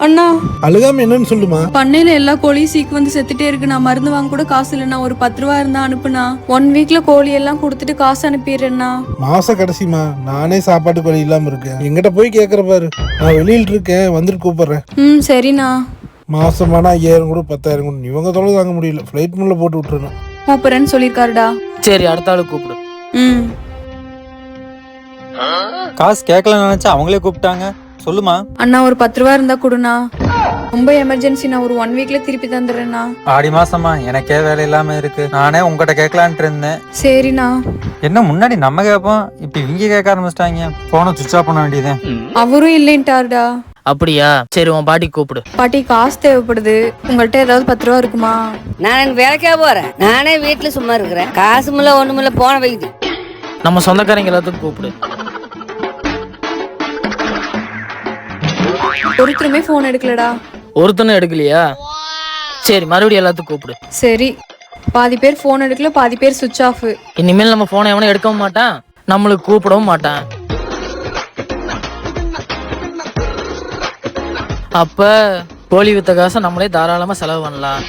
அண்ணா அழுகாம என்னன்னு சொல்லுமா. பண்ணையில எல்லா கோழியும் சீக்கு வந்து செத்துட்டே இருக்கு. நான் மருந்து வாங்க கூட காசு இல்லைண்ணா. ஒரு 10 ரூபா இருந்தா அனுப்புனா. 1 வீக்ல கோழி எல்லாம் கொடுத்துட்டு காசு அனுப்பிடுறேண்ணா. மாச கடைசிமா, நானே சாப்பாட்டு வழி இல்லாம இருக்கேன். எங்கிட்ட போய் கேக்குற பாரு. நான் வெளியில இருக்கேன், வந்துட்டு கூப்பிடுறேன். சரிண்ணா. மாசமானா 5000 கூட 10,000 கூட இவங்க தொலை தாங்க முடியல. ஃபிளைட் முள்ள போட்டு விட்டுருணும். கூப்பிடுறேன்னு சொல்லியிருக்காருடா. சரி, அடுத்த ஆளு கூப்பிடு. காசு கேட்கல நினைச்சா அவங்களே கூப்பிட்டாங்க. சொல்லுமா. அண்ணா ஒரு 10 ரூபா இருந்தா கொடுண்ணா. ரொம்ப எமர்ஜென்சி. நான் ஒரு 1 வீக்ல திருப்பி தந்துடுறேண்ணா. ஆடி மாசமா எனக்கே வேலை இல்லாம இருக்கு. நானே உங்ககிட்ட கேட்கலான்ட்டு இருந்தேன். சரிண்ணா. என்ன முன்னாடி நம்ம கேட்போம், இப்ப இவங்க கேட்க ஆரம்பிச்சிட்டாங்க. போன சுவிட்ச் ஆஃப் பண்ண வேண்டியதேன். அவரும் இல்லைன்ட்டாருடா. அப்படியா? சரி, உன் பாட்டி கூப்பிடு. பாட்டி காசு தேவைப்படுது. உங்கள்கிட்ட ஏதாவது 10 ரூபா இருக்குமா? நான் வேலைக்கா போறேன். நானே வீட்டுல சும்மா இருக்கிறேன். காசு முல்ல ஒண்ணுமில்ல, போன வைக்குது. நம்ம சொந்தக்காரங்க எல்லாத்துக்கும் கூப்பிடு. ஒருத்தருமே போன் எடுக்கலடா. ஒருத்தனும் எடுக்கலையா? சரி, மறுபடியும் எல்லாத்துக்கும் கூப்பிடு. சரி, பாதி பேர் போன் எடுக்கல, பாதி பேர் சுவிட்ச் ஆஃப். இனிமேல் நம்ம போனை எவனும் எடுக்கவும் மாட்டான், நம்மளுக்கு கூப்பிடவும் மாட்டான். அப்ப கோழி வித்த காசை நம்மளே தாராளமா செலவு பண்ணலாம்.